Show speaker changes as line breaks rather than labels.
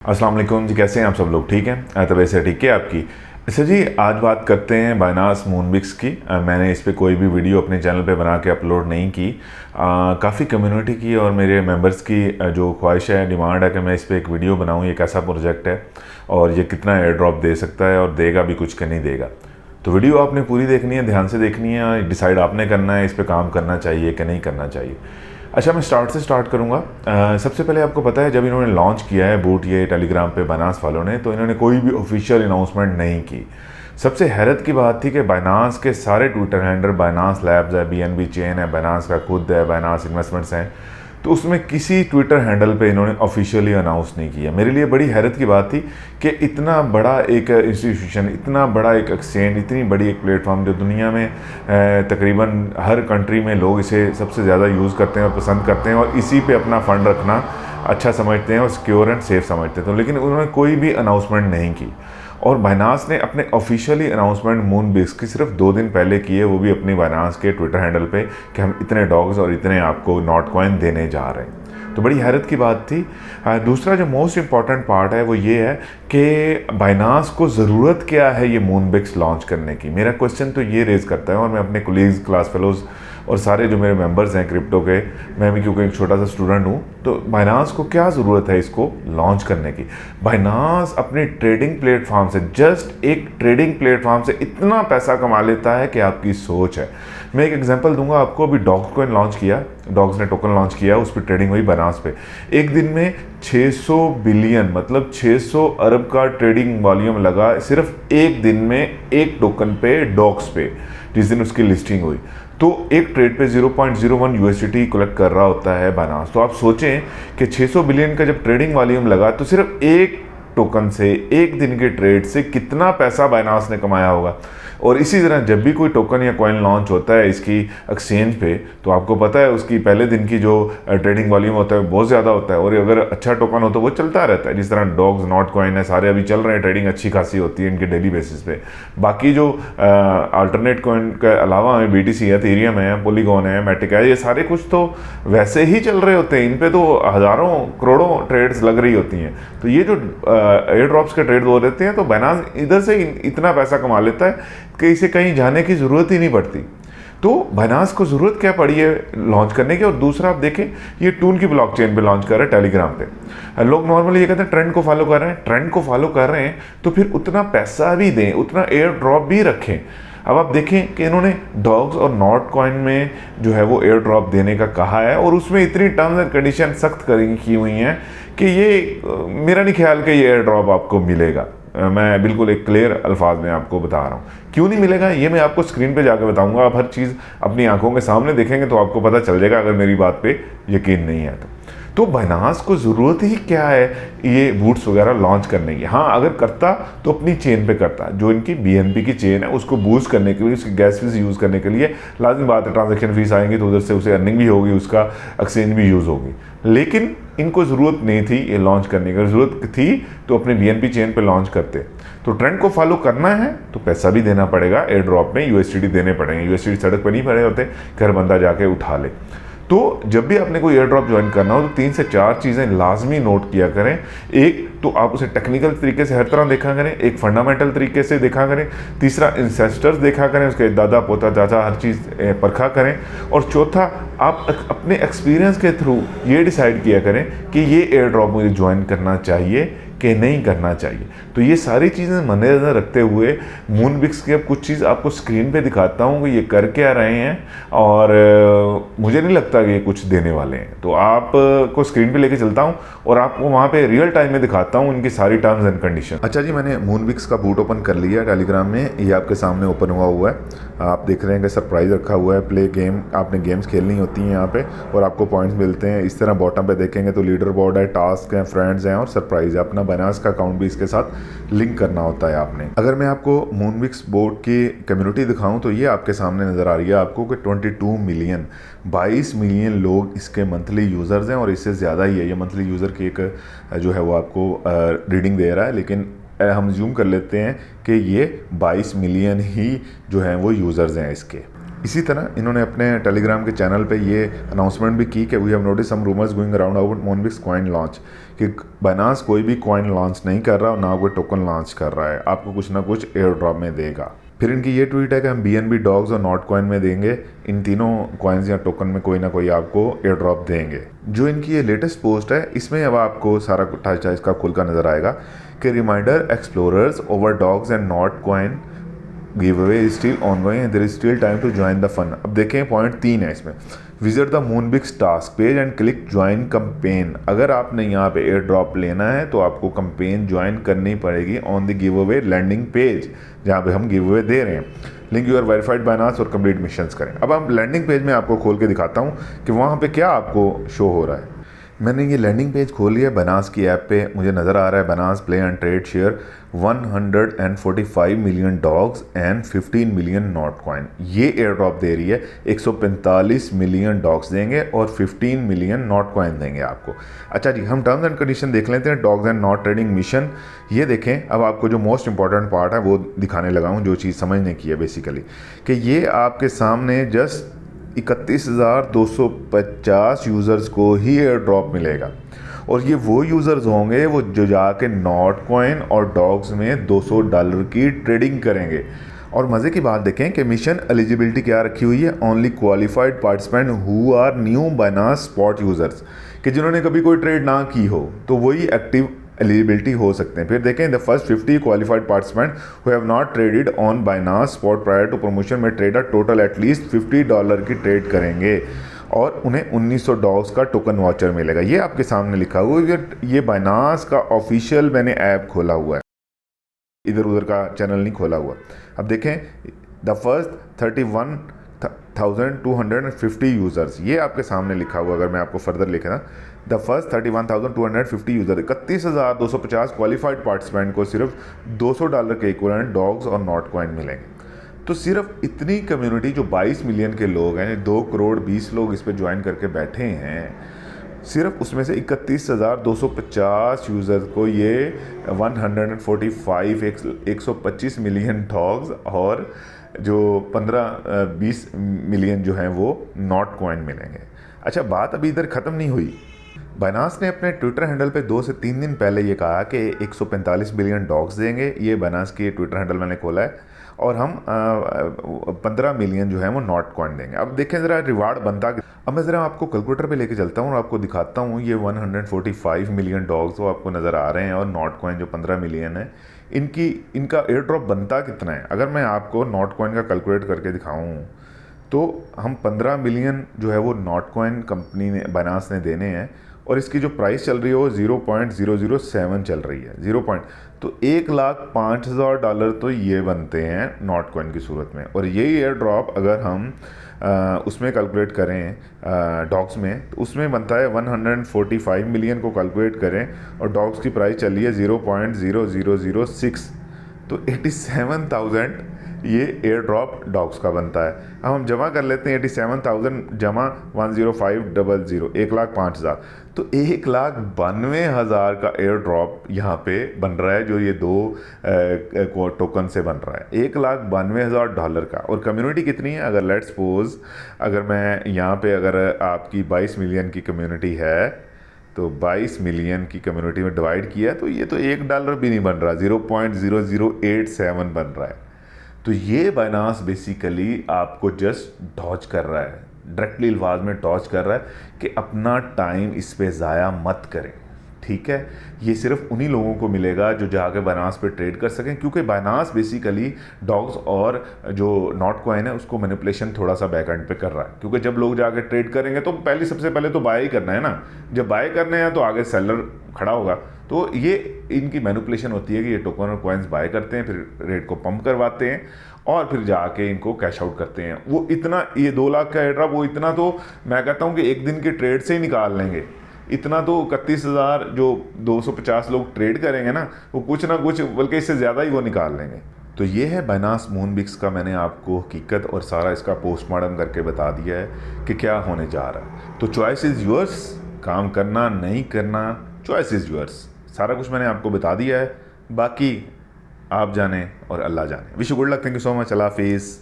अस्सलाम वालेकुम जी, कैसे हैं आप सब लोग? ठीक हैं? तबीयत से ठीक है आपकी? अच्छा जी, आज बात करते हैं बायनास मूनबिक्स की। मैंने इस पे कोई भी वीडियो अपने चैनल पे बना के अपलोड नहीं की। काफ़ी कम्युनिटी की और मेरे मेंबर्स की जो ख्वाहिश है, डिमांड है कि मैं इस पे एक वीडियो बनाऊँ। ये कैसा प्रोजेक्ट है और ये कितना एयर ड्रॉप दे सकता है और देगा भी कुछ कि नहीं देगा। तो वीडियो आपने पूरी देखनी है, ध्यान से देखनी है, डिसाइड आपने करना है इस पर काम करना चाहिए कि नहीं करना चाहिए। अच्छा, मैं स्टार्ट करूँगा। सबसे पहले आपको पता है, जब इन्होंने लॉन्च किया है बूट ये टेलीग्राम पे बायनास वालों ने, तो इन्होंने कोई भी ऑफिशियल अनाउंसमेंट नहीं की। सबसे हैरत की बात थी कि बायनास के सारे ट्विटर हैंडल, बायनास लैब्स है, बीएनबी चेन है, बायनास का खुद है, बायनास इन्वेस्टमेंट्स हैं, तो उसमें किसी ट्विटर हैंडल पे इन्होंने ऑफिशियली अनाउंस नहीं किया। मेरे लिए बड़ी हैरत की बात थी कि इतना बड़ा एक इंस्टीट्यूशन, इतना बड़ा एक एक्सचेंज, इतनी बड़ी एक प्लेटफॉर्म जो दुनिया में तकरीबन हर कंट्री में लोग इसे सबसे ज़्यादा यूज़ करते हैं और पसंद करते हैं और इसी पे अपना फ़ंड रखना अच्छा समझते हैं और सिक्योर एंड सेफ समझते हैं, तो लेकिन उन्होंने कोई भी अनाउंसमेंट नहीं की। और बायनास ने अपने ऑफिशियली अनाउंसमेंट मूनबिक्स की सिर्फ 2 दिन पहले की है, वो भी अपनी बायनास के ट्विटर हैंडल पे, कि हम इतने डॉग्स और इतने आपको नॉट कॉइन देने जा रहे हैं। तो बड़ी हैरत की बात थी। दूसरा जो मोस्ट इम्पॉर्टेंट पार्ट है वो ये है कि बायनास को ज़रूरत क्या है ये मूनबिक्स लॉन्च करने की। मेरा क्वेश्चन तो ये रेज़ करता है, और मैं अपने कोलीग्स, क्लास फेलोज़ और सारे जो मेरे मेंबर्स हैं क्रिप्टो के, मैं भी क्योंकि एक छोटा सा स्टूडेंट हूँ, तो बायनास को क्या ज़रूरत है इसको लॉन्च करने की। बायनास अपनी ट्रेडिंग प्लेटफॉर्म से, जस्ट एक ट्रेडिंग प्लेटफॉर्म से इतना पैसा कमा लेता है कि आपकी सोच है। मैं एक एग्जांपल दूंगा आपको। अभी डॉग्स कॉइन लॉन्च किया, डॉग्स ने टोकन लॉन्च किया, उस पर ट्रेडिंग हुई बायनास पे। एक दिन में 600 बिलियन मतलब 600 अरब का ट्रेडिंग वॉल्यूम लगा सिर्फ एक दिन में एक टोकन पे, डॉग्स पे, जिस दिन उसकी लिस्टिंग हुई। तो एक ट्रेड पे 0.01 यूएसडीटी कलेक्ट कर रहा होता है बायनास। तो आप सोचें कि 600 बिलियन का जब ट्रेडिंग वॉल्यूम लगा, तो सिर्फ एक टोकन से, एक दिन के ट्रेड से कितना पैसा बायनास ने कमाया होगा। और इसी तरह जब भी कोई टोकन या कॉइन लॉन्च होता है इसकी एक्सचेंज पे, तो आपको पता है उसकी पहले दिन की जो ट्रेडिंग वॉल्यूम होता है बहुत ज़्यादा होता है, और अगर अच्छा टोकन हो तो वो चलता रहता है। जिस तरह डॉग्स, नॉट कॉइन है, सारे अभी चल रहे हैं, ट्रेडिंग अच्छी खासी होती है इनके डेली बेसिस पे। बाकी जो अल्टरनेट कॉइन के अलावा है, BTC है, इथेरियम है, पॉलीगॉन है, मैटिक है, ये सारे कुछ तो वैसे ही चल रहे होते हैं। इन पे तो हज़ारों करोड़ों ट्रेड्स लग रही होती हैं। तो ये जो एयर ड्रॉप्स के ट्रेड हो रहते हैं, तो बायनास इधर से इतना पैसा कमा लेता है कि इसे कहीं जाने की ज़रूरत ही नहीं पड़ती। तो बायनास को ज़रूरत क्या पड़ी है लॉन्च करने की। और दूसरा आप देखें, ये टून की ब्लॉकचेन पे लॉन्च कर रहे हैं टेलीग्राम पे। लोग नॉर्मली ये कहते हैं ट्रेंड को फॉलो कर रहे हैं, ट्रेंड को फॉलो कर रहे हैं तो फिर उतना पैसा भी दें, उतना एयर ड्रॉप भी रखें। अब आप देखें कि इन्होंने डॉग्स और नॉट कॉइन में जो है वो एयर ड्रॉप देने का कहा है, और उसमें इतनी टर्म्स एंड कंडीशन सख्त की हुई हैं कि ये मेरा नहीं ख्याल कि ये एयर ड्रॉप आपको मिलेगा। मैं बिल्कुल एक क्लियर अल्फाज में आपको बता रहा हूँ क्यों नहीं मिलेगा। ये मैं आपको स्क्रीन पे जाकर बताऊंगा। आप हर चीज़ अपनी आंखों के सामने देखेंगे तो आपको पता चल जाएगा, अगर मेरी बात पे यकीन नहीं है तो बायनास को ज़रूरत ही क्या है ये बूट्स वगैरह लॉन्च करने की। हाँ, अगर करता तो अपनी चेन पे करता। जो इनकी BNB की चेन है उसको बूस्ट करने के लिए, उसकी गैस फीस यूज़ करने के लिए लाजमी बात है, ट्रांजैक्शन फीस आएंगी तो उधर से उसे अर्निंग भी होगी, उसका एक्सचेंज भी यूज़ होगी। लेकिन इनको ज़रूरत नहीं थी ये लॉन्च करने की। ज़रूरत थी तो अपने BNB चेन पे लॉन्च करते। तो ट्रेंड को फॉलो करना है तो पैसा भी देना पड़ेगा, एयर ड्रॉप में USDT देने पड़ेंगे। USDT सड़क पर नहीं पड़े होते, घर बंदा जाके उठा ले। तो जब भी आपने कोई एयर ड्रॉप ज्वाइन करना हो तो 3 से 4 चीज़ें लाजमी नोट किया करें। एक तो आप उसे टेक्निकल तरीके से हर तरह देखा करें, एक फंडामेंटल तरीके से देखा करें, तीसरा इंसेस्टर्स देखा करें, उसके दादा पोता चाचा हर चीज़ परखा करें, और चौथा आप अपने एक्सपीरियंस के थ्रू ये डिसाइड किया करें कि ये एयर ड्रॉप मुझे ज्वाइन करना चाहिए कि नहीं करना चाहिए। तो ये सारी चीज़ें मद्देनज़र रखते हुए मूनबिक्स के अब कुछ चीज़ आपको स्क्रीन पे दिखाता हूँ कि ये कर क्या रहे हैं, और मुझे नहीं लगता कि ये कुछ देने वाले हैं। तो आप को स्क्रीन पे लेके चलता हूँ और आपको वहाँ पे रियल टाइम में दिखाता हूँ इनकी सारी टर्म्स एंड कंडीशन। अच्छा जी, मैंने मूनबिक्स का बूट ओपन कर लिया टेलीग्राम में। ये आपके सामने ओपन हुआ है। आप देख रहे हैं कि सरप्राइज़ रखा हुआ है, प्ले गेम, आपने गेम्स खेलनी होती हैं यहाँ पे और आपको पॉइंट्स मिलते हैं। इस तरह बॉटम पे देखेंगे तो लीडर बोर्ड है, टास्क हैं, फ्रेंड्स हैं और सरप्राइज़ है। अपना बायनास का अकाउंट भी इसके साथ लिंक करना होता है आपने। अगर मैं आपको मूनबिक्स बोर्ड की कम्युनिटी दिखाऊं तो ये आपके सामने नज़र आ रही है आपको कि 22 मिलियन, 22 मिलियन लोग इसके मंथली यूज़र्स हैं, और इससे ज़्यादा ही है। ये मंथली यूज़र की एक जो है वो आपको रीडिंग दे रहा है, लेकिन हम जूम कर लेते हैं कि ये 22 मिलियन ही जो हैं वो यूज़र्स हैं इसके। इसी तरह इन्होंने अपने टेलीग्राम के चैनल पे ये अनाउंसमेंट भी की कि we have notice some rumours going around about Moonbix coin launch, कि बाइनांस कोई भी कॉइन लॉन्च नहीं कर रहा और ना कोई टोकन लॉन्च कर रहा है, आपको कुछ ना कुछ एयर ड्रॉप में देगा। फिर इनकी ये ट्वीट है कि हम BNB डॉग्स और नॉट कॉइन में देंगे, इन तीनों कॉइन्स या टोकन में कोई ना कोई आपको एयर ड्रॉप देंगे। जो इनकी ये लेटेस्ट पोस्ट है इसमें अब आपको सारा ढांचा इसका खुल का नज़र आएगा कि reminder explorers over dogs and not coin give away is still ongoing and there is still time to join the fun. अब देखें पॉइंट 3 है इसमें, visit the Moonbix task page and click join campaign. अगर आपने यहाँ पे air drop लेना है तो आपको कैंपेन ज्वाइन करनी पड़ेगी on the giveaway landing page, जहाँ पे हम गिव अवे दे रहे हैं। लिंक यूर वेरीफाइड बाइनांस और कंप्लीट मिशंस करें। अब हम लैंडिंग पेज में आपको खोल के दिखाता हूँ कि वहाँ पे क्या आपको शो हो रहा है। मैंने ये लैंडिंग पेज खोल लिया बाइनांस की ऐप पे, मुझे नज़र आ रहा है Binance play and trade share 145 million dogs and 15 million not coin. ये एयर ड्रॉप दे रही है, 145 मिलियन डॉग्स देंगे और 15 मिलियन नॉट कॉइन देंगे आपको। अच्छा जी, हम टर्म्स एंड कंडीशन देख लेते हैं। Dogs and not trading mission, ये देखें। अब आपको जो मोस्ट इंपॉर्टेंट पार्ट है वो दिखाने लगा हूँ, जो चीज़ समझने की है बेसिकली, कि ये आपके सामने जस्ट 31,250 यूज़र्स को ही एयर ड्रॉप मिलेगा और ये वो यूज़र्स होंगे वो जो जाके नॉट कॉइन और डॉग्स में $200 की ट्रेडिंग करेंगे। और मज़े की बात देखें कि मिशन एलिजिबिलिटी क्या रखी हुई है, only qualified participant who are new Binance spot users, कि जिन्होंने कभी कोई ट्रेड ना की हो तो वही एक्टिव एलिजिबिलिटी हो सकते हैं। फिर देखें the first 50 qualified participant who have not traded on Binance spot prior to promotion में ट्रेडर टोटल एटलीस्ट $50 की ट्रेड करेंगे और उन्हें 1900 डॉग्स का टोकन वाचर मिलेगा। ये आपके सामने लिखा हुआ है, ये बाइनांस का ऑफिशियल मैंने ऐप खोला हुआ है, इधर उधर का चैनल नहीं खोला हुआ। अब देखें द फर्स्ट 31,250 यूज़र्स, ये आपके सामने लिखा हुआ। अगर मैं आपको फर्दर लिखे ना, the first 31,250 user, 31,250 qualified participant को सिर्फ $200 के इक्विवेलेंट डॉग्स और नॉट कॉइन मिलेंगे। तो सिर्फ इतनी कम्युनिटी जो 22 मिलियन के लोग हैं, 2 करोड़ 20 लोग इस पर ज्वाइन करके बैठे हैं, सिर्फ उसमें से 31,250 यूज़र्स को ये 125 मिलियन डॉग्स और जो 15-20 मिलियन जो हैं वो नॉट कॉइन मिलेंगे। अच्छा, बात अभी इधर ख़त्म नहीं हुई। बाइनांस ने अपने ट्विटर हैंडल पे 2 से 3 दिन पहले ये कहा कि 145 मिलियन डॉग्स देंगे। ये बाइनांस की ट्विटर हैंडल मैंने खोला है, और हम 15 मिलियन जो है वो नॉट कॉइन देंगे। अब देखें ज़रा रिवार्ड बनता। अब मैं ज़रा आपको कैलकुलेटर पे लेके चलता हूँ और आपको दिखाता हूँ ये 145 मिलियन डॉग्स वो आपको नज़र आ रहे हैं और नॉट कॉइन जो 15 मिलियन है, इनका एयर ड्रॉप बनता कितना है। अगर मैं आपको नॉट कॉइन का कैलकुलेट करके दिखाऊँ तो हम 15 मिलियन जो है वो नॉट कॉइन कंपनी ने बाइनांस ने देने हैं और इसकी जो प्राइस चल रही है वो 0.007 चल रही है। 0 पॉइंट तो $1,05,000 तो ये बनते हैं नॉट कॉइन की सूरत में। और यही एयर ड्रॉप अगर हम उसमें कैलकुलेट करें डॉग्स में, तो उसमें बनता है 145 मिलियन को कैलकुलेट करें और डॉग्स की प्राइस चली है 0.0006, तो 87,000 ये एयर ड्रॉप डॉग्स का बनता है। अब हम जमा कर लेते हैं 87,000 जमा 10500, 1,05,000, तो 1,92,000 का एयर ड्रॉप यहाँ पे बन रहा है, जो ये 2 टोकन से बन रहा है $1,92,000 का। और कम्युनिटी कितनी है, अगर लेट्स सपोज अगर मैं यहाँ पे अगर आपकी 22 मिलियन की कम्युनिटी है तो 22 मिलियन की कम्युनिटी में डिवाइड किया तो ये तो $1 भी नहीं बन रहा, 0.0087 बन रहा है। तो ये बाइनांस बेसिकली आपको जस्ट डॉज कर रहा है, डायरेक्टली अल्फाज में डॉज कर रहा है कि अपना टाइम इस पे ज़ाया मत करें, ठीक है। ये सिर्फ उन्हीं लोगों को मिलेगा जो जाके बाइनांस पे ट्रेड कर सकें, क्योंकि बाइनांस बेसिकली डॉग्स और जो नॉट कॉइन है उसको मैनिपुलेशन थोड़ा सा बैक एंड पे कर रहा है। क्योंकि जब लोग जाके ट्रेड करेंगे तो सबसे पहले तो बाय ही करना है ना, जब बाय करने हैं तो आगे सेलर खड़ा होगा, तो ये इनकी मैनिपुलेशन होती है कि ये टोकन और कॉइन्स बाय करते हैं, फिर रेट को पंप करवाते हैं और फिर जाके इनको कैश आउट करते हैं। वो इतना, ये 2 लाख का एड्रॉप, वो इतना तो मैं कहता हूँ कि एक दिन के ट्रेड से ही निकाल लेंगे। इतना तो 31,000 जो 250 लोग ट्रेड करेंगे ना, वो कुछ ना कुछ बल्कि इससे ज़्यादा ही वो निकाल लेंगे। तो ये है बाइनांस मूनबिक्स का, मैंने आपको हकीकत और सारा इसका पोस्टमार्टम करके बता दिया है कि क्या होने जा रहा है। तो चॉइस इज़ योर्स, काम करना नहीं करना चॉइस इज़ योर्स, सारा कुछ मैंने आपको बता दिया है, बाकी आप जाने और अल्लाह जाने। Wish you good luck, thank you so much, Allah हाफिज़।